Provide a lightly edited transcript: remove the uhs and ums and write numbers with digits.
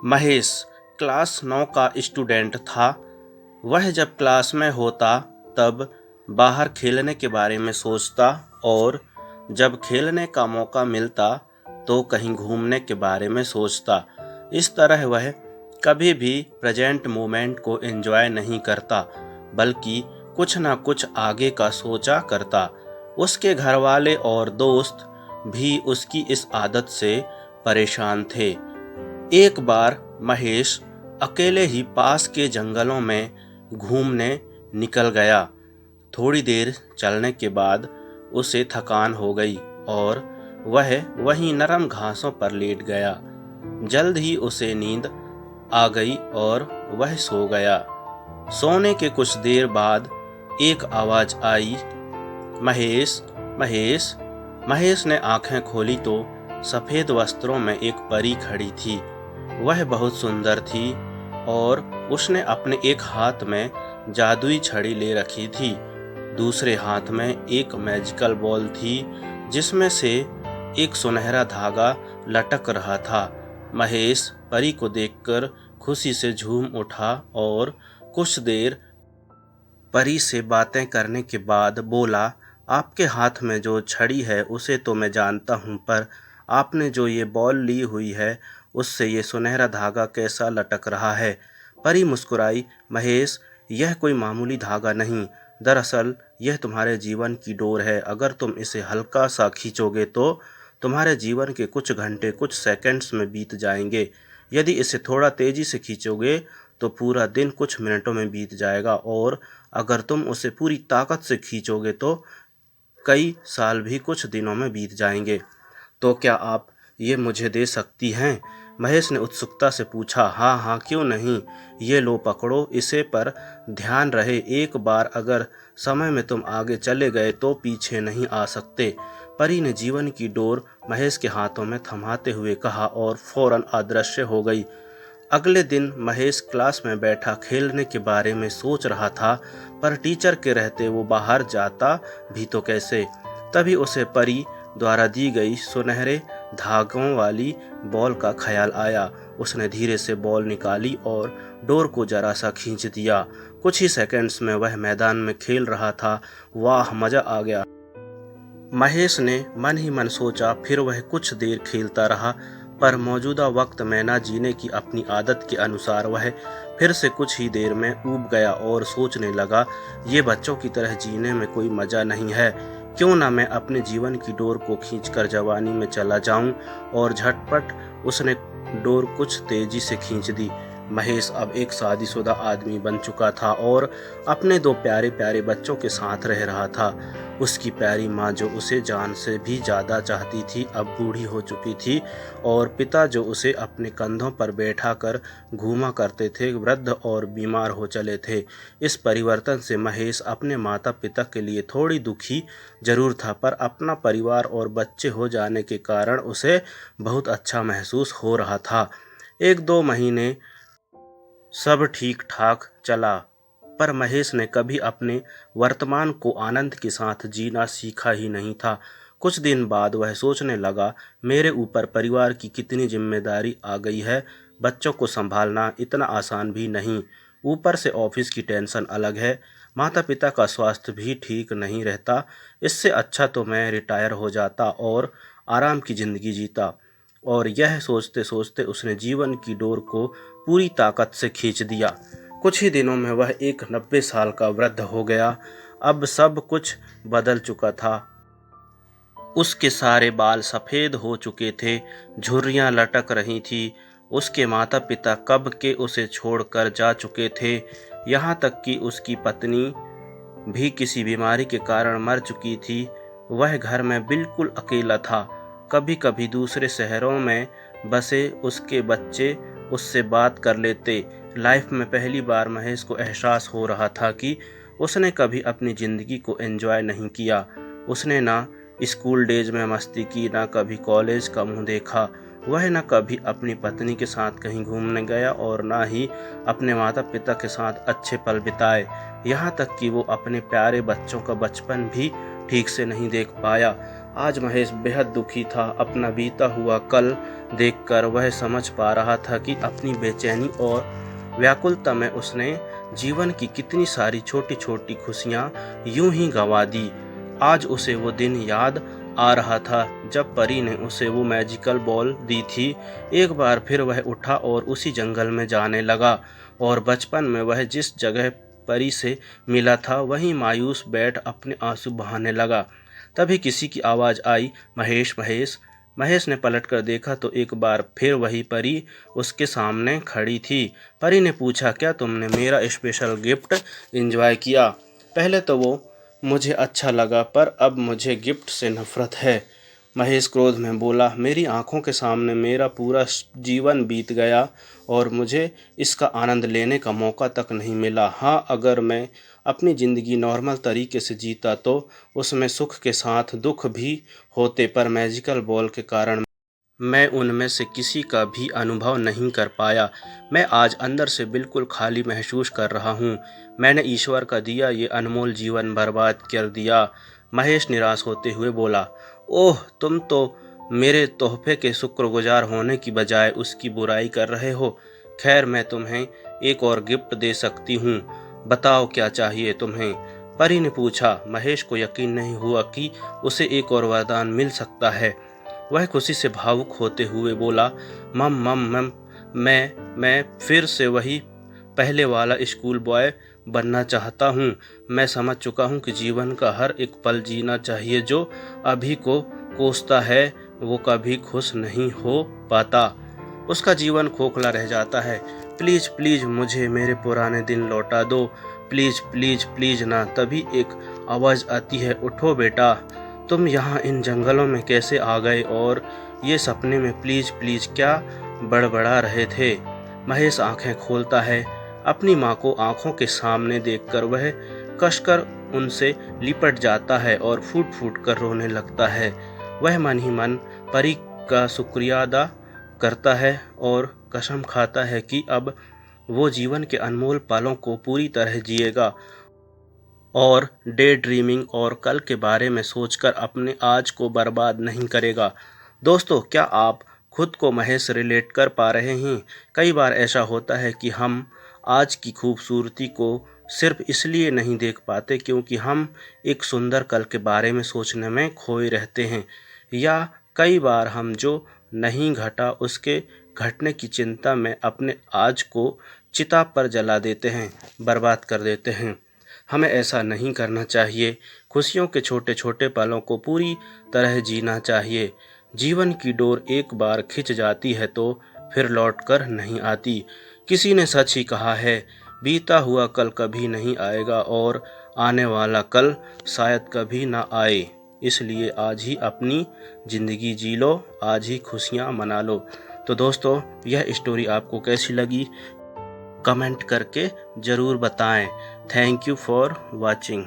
Mahesh class 9 का student था। वह जब क्लास में होता तब बाहर खेलने के बारे में सोचता और जब खेलने का मौका मिलता तो कहीं घूमने के बारे में सोचता। इस तरह वह कभी भी प्रेजेंट मोमेंट को एंजॉय नहीं करता, बल्कि कुछ ना कुछ आगे का सोचा करता। उसके घरवाले और दोस्त भी उसकी इस आदत से परेशान थे। एक बार महेश अकेले ही पास के जंगलों में घूमने निकल गया। थोड़ी देर चलने के बाद उसे थकान हो गई और वह वहीं नरम घासों पर लेट गया। जल्द ही उसे नींद आ गई और वह सो गया। सोने के कुछ देर बाद एक आवाज आई, महेश, महेश। महेश ने आंखें खोली तो सफेद वस्त्रों में एक परी खड़ी थी। वह बहुत सुंदर थी और उसने अपने एक हाथ में जादुई छड़ी ले रखी थी। दूसरे हाथ में एक मैजिकल बॉल थी जिसमें से एक सुनहरा धागा लटक रहा था। महेश परी को देखकर खुशी से झूम उठा और कुछ देर परी से बातें करने के बाद बोला, आपके हाथ में जो छड़ी है उसे तो मैं जानता हूँ, पर आपने जो ये बॉल ली हुई है उससे ये सुनहरा धागा कैसा लटक रहा है। परी मुस्कुराई, महेश, यह कोई मामूली धागा नहीं, दरअसल यह तुम्हारे जीवन की डोर है। अगर तुम इसे हल्का सा खींचोगे तो तुम्हारे जीवन के कुछ घंटे कुछ सेकंड्स में बीत जाएंगे। यदि इसे थोड़ा तेजी से खींचोगे तो पूरा दिन कुछ मिनटों में बीत जाएगा, और अगर तुम उसे पूरी ताकत से खींचोगे तो कई साल भी कुछ दिनों में बीत जाएंगे। तो क्या आप ये मुझे दे सकती हैं? महेश ने उत्सुकता से पूछा। हाँ हाँ, क्यों नहीं, ये लो पकड़ो इसे, पर ध्यान रहे एक बार अगर समय में तुम आगे चले गए तो पीछे नहीं आ सकते। परी ने जीवन की डोर महेश के हाथों में थमाते हुए कहा और फौरन अदृश्य हो गई। अगले दिन महेश क्लास में बैठा खेलने के बारे में सोच रहा था, पर टीचर के रहते वो बाहर जाता भी तो कैसे। तभी उसे परी द्वारा दी गई सुनहरे धागों वाली बॉल का ख्याल आया। उसने धीरे से बॉल निकाली और डोर को जरा सा खींच दिया। कुछ ही सेकंड्स में वह मैदान में खेल रहा था। वाह, मजा आ गया, महेश ने मन ही मन सोचा। फिर वह कुछ देर खेलता रहा, पर मौजूदा वक्त में न जीने की अपनी आदत के अनुसार वह फिर से कुछ ही देर में ऊब गया और सोचने लगा, ये बच्चों की तरह जीने में कोई मज़ा नहीं है। क्यों ना मैं अपने जीवन की डोर को खींचकर जवानी में चला जाऊं। और झटपट उसने डोर कुछ तेजी से खींच दी। महेश अब एक शादीशुदा आदमी बन चुका था और अपने दो प्यारे प्यारे बच्चों के साथ रह रहा था। उसकी प्यारी माँ जो उसे जान से भी ज़्यादा चाहती थी अब बूढ़ी हो चुकी थी, और पिता जो उसे अपने कंधों पर बैठा कर घूमा करते थे वृद्ध और बीमार हो चले थे। इस परिवर्तन से महेश अपने माता पिता के लिए थोड़ी दुखी जरूर था, पर अपना परिवार और बच्चे हो जाने के कारण उसे बहुत अच्छा महसूस हो रहा था। एक दो महीने सब ठीक ठाक चला, पर महेश ने कभी अपने वर्तमान को आनंद के साथ जीना सीखा ही नहीं था। कुछ दिन बाद वह सोचने लगा, मेरे ऊपर परिवार की कितनी जिम्मेदारी आ गई है। बच्चों को संभालना इतना आसान भी नहीं, ऊपर से ऑफिस की टेंशन अलग है, माता पिता का स्वास्थ्य भी ठीक नहीं रहता। इससे अच्छा तो मैं रिटायर हो जाता और आराम की ज़िंदगी जीता। और यह सोचते सोचते उसने जीवन की डोर को पूरी ताकत से खींच दिया। कुछ ही दिनों में वह एक 90 साल का वृद्ध हो गया। अब सब कुछ बदल चुका था। उसके सारे बाल सफ़ेद हो चुके थे, झुर्रियाँ लटक रही थी। उसके माता पिता कब के उसे छोड़कर जा चुके थे। यहाँ तक कि उसकी पत्नी भी किसी बीमारी के कारण मर चुकी थी। वह घर में बिल्कुल अकेला था। कभी कभी दूसरे शहरों में बसे उसके बच्चे उससे बात कर लेते। लाइफ में पहली बार महेश को एहसास हो रहा था कि उसने कभी अपनी ज़िंदगी को एंजॉय नहीं किया। उसने ना स्कूल डेज में मस्ती की, ना कभी कॉलेज का मुंह देखा। वह न कभी अपनी पत्नी के साथ कहीं घूमने गया और ना ही अपने माता पिता के साथ अच्छे पल बिताए। यहाँ तक कि वो अपने प्यारे बच्चों का बचपन भी ठीक से नहीं देख पाया। आज महेश बेहद दुखी था। अपना बीता हुआ कल देखकर वह समझ पा रहा था कि अपनी बेचैनी और व्याकुलता में उसने जीवन की कितनी सारी छोटी छोटी खुशियां यूं ही गंवा दी। आज उसे वो दिन याद आ रहा था जब परी ने उसे वो मैजिकल बॉल दी थी। एक बार फिर वह उठा और उसी जंगल में जाने लगा और बचपन में वह जिस जगह परी से मिला था वहीं मायूस बैठ अपने आंसू बहाने लगा। तभी किसी की आवाज़ आई, महेश महेश। महेश ने पलटकर देखा तो एक बार फिर वही परी उसके सामने खड़ी थी। परी ने पूछा, क्या तुमने मेरा स्पेशल गिफ्ट एंजॉय किया? पहले तो वो मुझे अच्छा लगा पर अब मुझे गिफ्ट से नफरत है। महेश क्रोध में बोला, मेरी आंखों के सामने मेरा पूरा जीवन बीत गया और मुझे इसका आनंद लेने का मौका तक नहीं मिला। हाँ, अगर मैं अपनी ज़िंदगी नॉर्मल तरीके से जीता तो उसमें सुख के साथ दुख भी होते, पर मैजिकल बॉल के कारण मैं उनमें से किसी का भी अनुभव नहीं कर पाया। मैं आज अंदर से बिल्कुल खाली महसूस कर रहा हूँ। मैंने ईश्वर का दिया ये अनमोल जीवन बर्बाद कर दिया। महेश निराश होते हुए बोला, ओह, तुम तो मेरे तोहफे के शुक्रगुजार होने की बजाय उसकी बुराई कर रहे हो। खैर, मैं तुम्हें एक और गिफ्ट दे सकती हूँ। बताओ क्या चाहिए तुम्हें? परी ने पूछा। महेश को यकीन नहीं हुआ कि उसे एक और वरदान मिल सकता है। वह खुशी से भावुक होते हुए बोला, मम मम मम मैं फिर से वही पहले वाला स्कूल बॉय बनना चाहता हूँ। मैं समझ चुका हूँ कि जीवन का हर एक पल जीना चाहिए। जो अभी को कोसता है वो कभी खुश नहीं हो पाता, उसका जीवन खोखला रह जाता है। प्लीज़ प्लीज़ मुझे मेरे पुराने दिन लौटा दो, प्लीज़ प्लीज़ प्लीज़ ना। तभी एक आवाज़ आती है, उठो बेटा, तुम यहाँ इन जंगलों में कैसे आ गए और ये सपने में प्लीज़ प्लीज़ क्या बड़बड़ा रहे थे? महेश आंखें खोलता है। अपनी माँ को आंखों के सामने देखकर वह कसकर उनसे लिपट जाता है और फूट फूट कर रोने लगता है। वह मन ही मन परी का शुक्रिया अदा करता है और कसम खाता है कि अब वो जीवन के अनमोल पलों को पूरी तरह जिएगा और डे ड्रीमिंग और कल के बारे में सोचकर अपने आज को बर्बाद नहीं करेगा। दोस्तों, क्या आप खुद को महेश रिलेट कर पा रहे हैं? कई बार ऐसा होता है कि हम आज की खूबसूरती को सिर्फ इसलिए नहीं देख पाते क्योंकि हम एक सुंदर कल के बारे में सोचने में खोए रहते हैं, या कई बार हम जो नहीं घटा उसके घटने की चिंता में अपने आज को चिता पर जला देते हैं, बर्बाद कर देते हैं। हमें ऐसा नहीं करना चाहिए। खुशियों के छोटे छोटे पलों को पूरी तरह जीना चाहिए। जीवन की डोर एक बार खिंच जाती है तो फिर लौट कर नहीं आती। किसी ने सच ही कहा है, बीता हुआ कल कभी नहीं आएगा और आने वाला कल शायद कभी ना आए। इसलिए आज ही अपनी ज़िंदगी जी लो, आज ही खुशियाँ मना लो। तो दोस्तों, यह स्टोरी आपको कैसी लगी कमेंट करके ज़रूर बताएं। Thank you for watching.